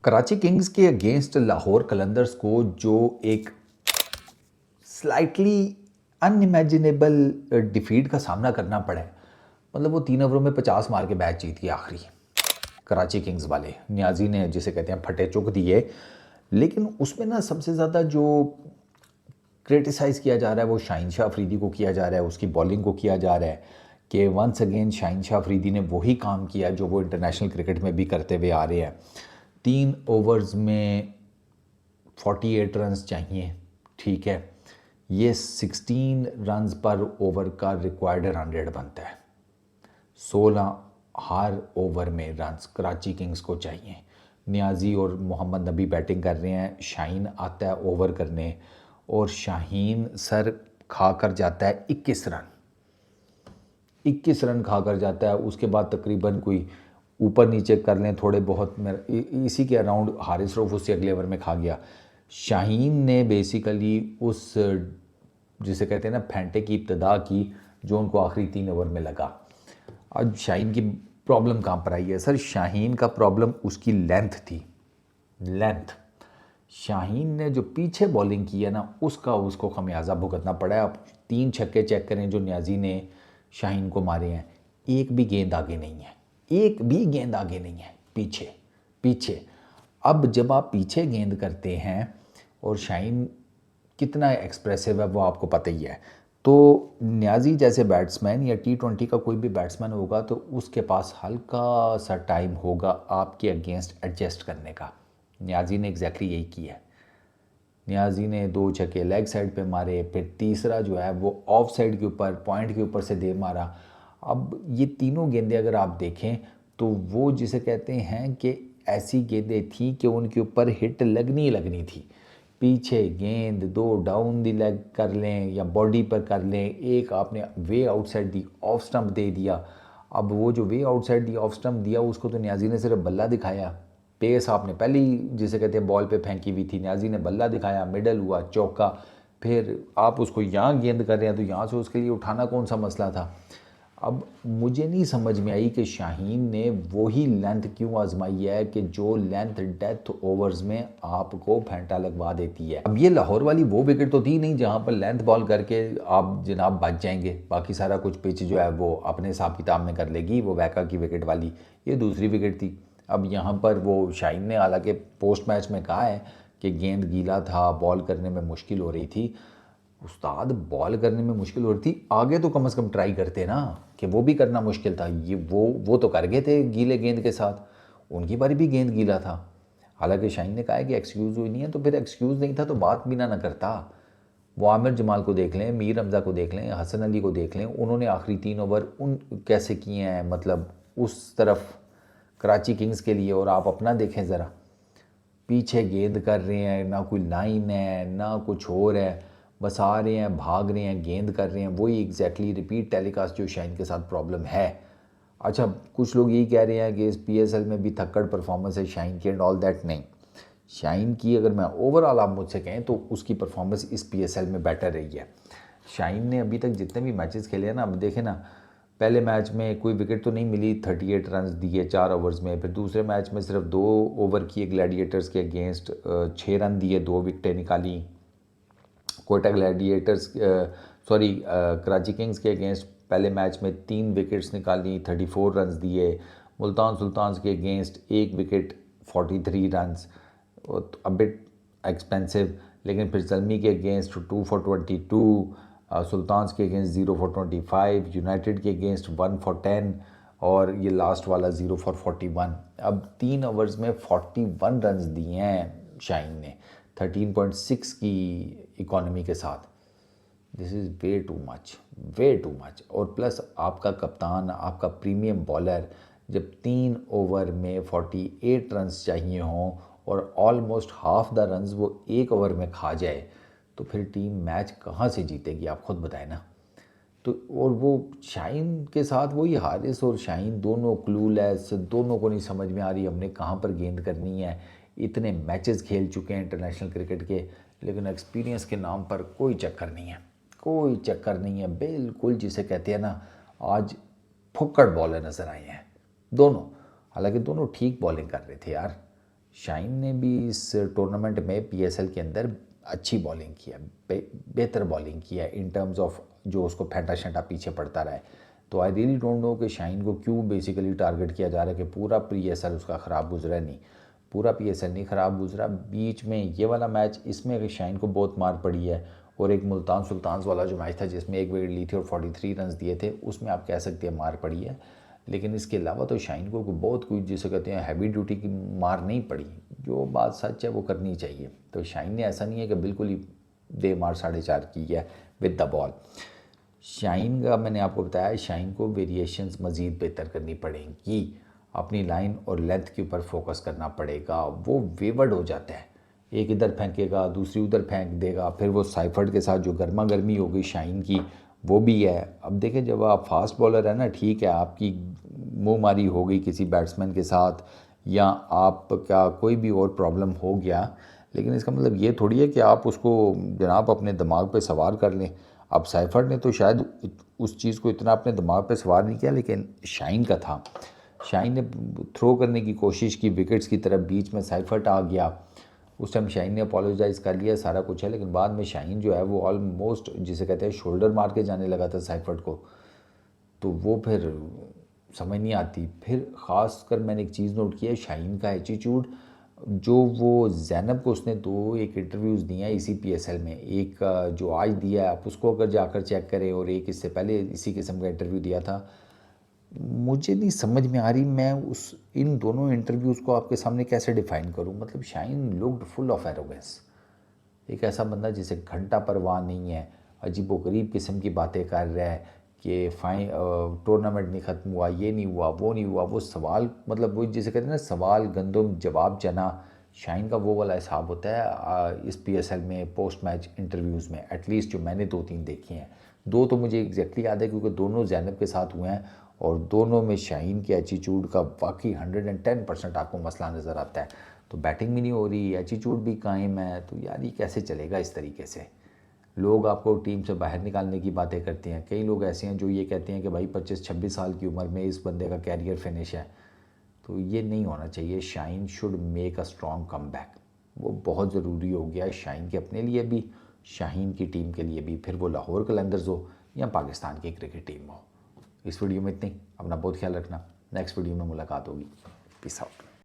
Karachi Kings के against Lahore Qalandars को जो एक स्लाइटली अनइमेजिनेबल डिफीट का सामना करना पड़ा है। मतलब वो 3 ओवरों में 50 मार के मैच जीत गया आखिरी कराची किंग्स वाले। न्याजी ने जिसे कहते हैं फटे चुक दिए। लेकिन उसमें ना सबसे ज़्यादा जो क्रिटिसाइज़ किया जा रहा है वो शाहीन शाह अफरीदी को किया जा रहा है, उसकी बॉलिंग को किया जा रहा है कि वंस अगेन शाहीन शाह अफरीदी ने वही काम किया जो वो इंटरनेशनल क्रिकेट में भी करते हुए आ रहे हैं। 3 ओवर्स में 48 रन्स चाहिए, ठीक है। ये 16 रन्स पर ओवर का रिक्वायर्ड 100 बनता है। 16 हर ओवर में रन्स कराची किंग्स को चाहिए। नियाजी और मोहम्मद नबी बैटिंग कर रहे हैं, शाहीन आता है ओवर करने और शाहीन सर खा कर जाता है 21 रन। 21 रन खा कर जाता है। उसके बाद तकरीबन कोई ऊपर नीचे कर लें थोड़े बहुत, इसी के अराउंड हारिस रऊफ उससे अगले ओवर में खा गया। शाहीन ने बेसिकली उस जिसे कहते हैं ना फेंटे की इब्तदा की जो उनको आखिरी 3 ओवर में लगा। अब शाहीन की प्रॉब्लम कहाँ पर आई है सर? शाहीन का प्रॉब्लम उसकी लेंथ थी। लेंथ शाहीन ने जो पीछे बॉलिंग की है ना उसका उसको खमियाजा भुगतना पड़ा है। आप 3 छक्के चेक करें जो न्याजी ने शाहीन को मारे हैं, एक भी गेंद आगे नहीं है, एक भी गेंद आगे नहीं है, पीछे पीछे। अब जब आप पीछे गेंद करते हैं और शाहीन कितना एक्सप्रेसिव है वो आपको पता ही है। तो न्याजी जैसे बैट्समैन या T20 का कोई भी बैट्समैन होगा तो उसके पास हल्का सा टाइम होगा आपके अगेंस्ट एडजस्ट करने का। न्याजी ने एग्जैक्टली यही किया है। न्याजी ने 2 छक्के लेग साइड पे मारे, फिर तीसरा जो है वो ऑफ साइड के ऊपर पॉइंट के ऊपर से दे मारा। अब ये तीनों गेंदें अगर आप देखें तो वो जिसे कहते हैं कि ऐसी गेंदें थी कि उनके ऊपर हिट लगनी लगनी थी। पीछे गेंद 2 डाउन दी लेग कर लें या बॉडी पर कर लें, एक आपने वे आउटसाइड दी ऑफ स्टंप दे दिया। अब वो जो वे आउटसाइड दी ऑफ स्टंप दिया उसको तो न्याजी ने सिर्फ बल्ला दिखाया। पेस आपने पहले ही जिसे कहते हैं बॉल पे फेंकी हुई थी, न्याजी ने बल्ला दिखाया, मिडल हुआ चौका। फिर आप उसको यहाँ गेंद कर रहे हैं तो यहाँ से उसके लिए उठाना कौन सा मसला था। अब मुझे नहीं समझ में आई कि शाहीन ने वही लेंथ क्यों आजमाई है कि जो लेंथ डेथ ओवर्स में आपको फेंटा लगवा देती है। अब ये लाहौर वाली वो विकेट तो थी नहीं जहाँ पर लेंथ बॉल करके आप जनाब बच जाएंगे, बाकी सारा कुछ पिच जो है वो अपने हिसाब किताब में कर लेगी, वो वैका की विकेट वाली। ये दूसरी विकेट थी। अब यहाँ पर वो शाहीन ने हालांकि पोस्ट मैच में कहा है कि गेंद गीला था, बॉल करने में मुश्किल हो रही थी। उस्ताद बॉल करने में मुश्किल हो रही थी, आगे तो कम से कम ट्राई करते ना कि वो भी करना मुश्किल था। ये वो तो कर गए थे गीले गेंद के साथ, उनकी बारी भी गेंद गीला था। हालांकि शाहीन ने कहा है कि एक्सक्यूज़ हुई नहीं है, तो फिर एक्सक्यूज़ नहीं था तो बात भी ना करता। वो आमिर जमाल को देख लें, मीर हमज़ा को देख लें, हसन अली को देख लें, उन्होंने आखिरी 3 ओवर उन कैसे किए हैं, मतलब उस तरफ कराची किंग्स के लिए। और आप अपना देखें ज़रा, पीछे गेंद कर रहे हैं, ना कोई लाइन है ना कुछ और है, बस आ रहे हैं भाग रहे हैं गेंद कर रहे हैं। वही एग्जैक्टली रिपीट टेलीकास्ट जो शाहीन के साथ प्रॉब्लम है। अच्छा, कुछ लोग यही कह रहे हैं कि इस PSL में भी थक्कड़ परफॉर्मेंस है शाहीन की एंड ऑल दैट। नहीं, शाहीन की अगर मैं ओवरऑल आप मुझसे कहें तो उसकी परफॉर्मेंस इस PSL में बेटर रही है। शाहीन ने अभी तक जितने भी मैचेस खेले हैं ना, अब देखें ना, पहले मैच में कोई विकेट तो नहीं मिली, 38 रन दिए 4 ओवर्स में। फिर दूसरे मैच में सिर्फ 2 ओवर किए ग्लैडिएटर्स के अगेंस्ट, 6 रन दिए, 2 विकेटें निकाली। Quetta Gladiators sorry Karachi Kings के अगेंस्ट पहले मैच में 3 विकेट्स निकाली, 34 रन दिए। मुल्तान सुल्तान्स के against 1 wicket, 43 run, a bit expensive. लेकिन फिर जल्मी के अगेंस्ट 2 फॉर 22, सुल्तान्स के अगेंस्ट 0 फॉर 25, यूनाइटेड के अगेंस्ट 1 फॉर 10 और ये लास्ट वाला 0 फॉर 41। अब 3 ओवर्स में 41 रन दिए हैं शाहीन ने 13.6 की इकॉनमी के साथ। This is way too much, way too much. और प्लस आपका कप्तान, आपका प्रीमियम बॉलर जब 3 ओवर में 48 रन्स चाहिए हों और ऑलमोस्ट हाफ द रन्स वो 1 ओवर में खा जाए तो फिर टीम मैच कहाँ से जीतेगी, आप खुद बताएं ना। तो और वो शाहीन के साथ वही हारिस और शाहीन दोनों क्लूलेस, दोनों को नहीं समझ में आ रही हमने कहाँ पर गेंद करनी है। इतने मैचेस खेल चुके हैं इंटरनेशनल क्रिकेट के, लेकिन एक्सपीरियंस के नाम पर कोई चक्कर नहीं है, कोई चक्कर नहीं है बिल्कुल। जिसे कहते हैं ना, आज फुक्कड़ बॉलर नज़र आए हैं दोनों। हालांकि दोनों ठीक बॉलिंग कर रहे थे यार। शाहीन ने भी इस टूर्नामेंट में पीएसएल के अंदर अच्छी बॉलिंग की है, बेहतर बॉलिंग की है इन टर्म्स ऑफ जो उसको फेंटा शेंटा पीछे पड़ता रहा है। तो आई रियली डोंट नो कि शाहीन को क्यों बेसिकली टारगेट किया जा रहा है कि पूरा पीएसएल उसका ख़राब गुजरा। नहीं, पूरा पीएसएल नहीं ख़राब गुजरा, बीच में ये वाला मैच इसमें शाहीन को बहुत मार पड़ी है। और एक मुल्तान सुल्तान्स वाला जो मैच था जिसमें एक विकेट ली थी और 43 रन दिए थे, उसमें आप कह सकते हैं मार पड़ी है। लेकिन इसके अलावा तो शाहीन को बहुत कुछ जिसे कहते हैं हैवी ड्यूटी की मार नहीं पड़ी। जो बात सच है वो करनी चाहिए। तो शाहीन ने ऐसा नहीं है कि बिल्कुल ही दे मार 4.5 की है विद द बॉल। शाहीन का मैंने आपको बताया, शाहीन को वेरिएशंस मज़ीद बेहतर करनी पड़ेंगी, अपनी लाइन और लेंथ के ऊपर फोकस करना पड़ेगा। वो वेवर्ड हो जाता है, एक इधर फेंकेगा दूसरी उधर फेंक देगा, फिर वो साइफर्ड के साथ जो गर्मा गर्मी हो गई शाहीन की वो भी है। अब देखें, जब आप फास्ट बॉलर है ना, ठीक है आपकी मुँह मारी हो गई किसी बैट्समैन के साथ या आपका कोई भी और प्रॉब्लम हो गया, लेकिन इसका मतलब ये थोड़ी है कि आप उसको जनाब अपने दिमाग पे सवार कर लें। अब साइफर्ड ने तो शायद उस चीज़ को इतना अपने दिमाग पे सवार नहीं किया, लेकिन शाहीन का था। शाहीन ने थ्रो करने की कोशिश की विकेट्स की तरफ, बीच में साइफर्ड आ गया। उस टाइम शाहीन ने अपोलोजाइज़ कर लिया, सारा कुछ है, लेकिन बाद में शाहीन जो है वो ऑलमोस्ट जिसे कहते हैं शोल्डर मार के जाने लगा था साइफर्ड को। तो वो फिर समझ नहीं आती। फिर ख़ास कर मैंने एक चीज़ नोट किया, शाहीन का एटीट्यूड, जो वो ज़ैनब को उसने एक इंटरव्यूज़ दिए हैं इसी पीएसएल में, एक जो आज दिया है आप उसको अगर जाकर चेक करें, और एक इससे पहले इसी किस्म का इंटरव्यू दिया था। मुझे नहीं समझ में आ रही मैं इन दोनों इंटरव्यूज़ को आपके सामने कैसे डिफ़ाइन करूं। मतलब Shaheen looked full of arrogance, एक ऐसा बंदा जिसे घंटा परवाह नहीं है, अजीबो गरीब किस्म की बातें कर रहा है कि टूर्नामेंट नहीं ख़त्म हुआ, ये नहीं हुआ, वो नहीं हुआ। वो सवाल मतलब वो जिसे कहते हैं ना सवाल गंदम जवाब चना, शाहीन का वो वाला हिसाब होता है इस पीएसएल में पोस्ट मैच इंटरव्यूज़ में, एटलीस्ट जो मैंने 2-3 देखे हैं। 2 तो मुझे एग्जैक्टली याद है क्योंकि दोनों ज़ैनब के साथ हुए हैं, और दोनों में शाहीन के एटीट्यूड का वाकई 110% आपको मसला नज़र आता है। तो बैटिंग भी नहीं हो रही, एटीट्यूड भी कायम है, तो यार ये कैसे चलेगा इस तरीके से। लोग आपको टीम से बाहर निकालने की बातें करते हैं, कई लोग ऐसे हैं जो ये कहते हैं कि भाई 25-26 साल की उम्र में इस बंदे का कैरियर फिनिश है। तो ये नहीं होना चाहिए। Shaheen should make a strong come back, वो बहुत ज़रूरी हो गया है शाहीन के अपने लिए भी, शाहीन की टीम के लिए भी, फिर वो लाहौर कलंदर्स हो या पाकिस्तान की क्रिकेट टीम हो। इस वीडियो में इतनी, अपना बहुत ख्याल रखना, नेक्स्ट वीडियो में मुलाकात होगी। Peace out.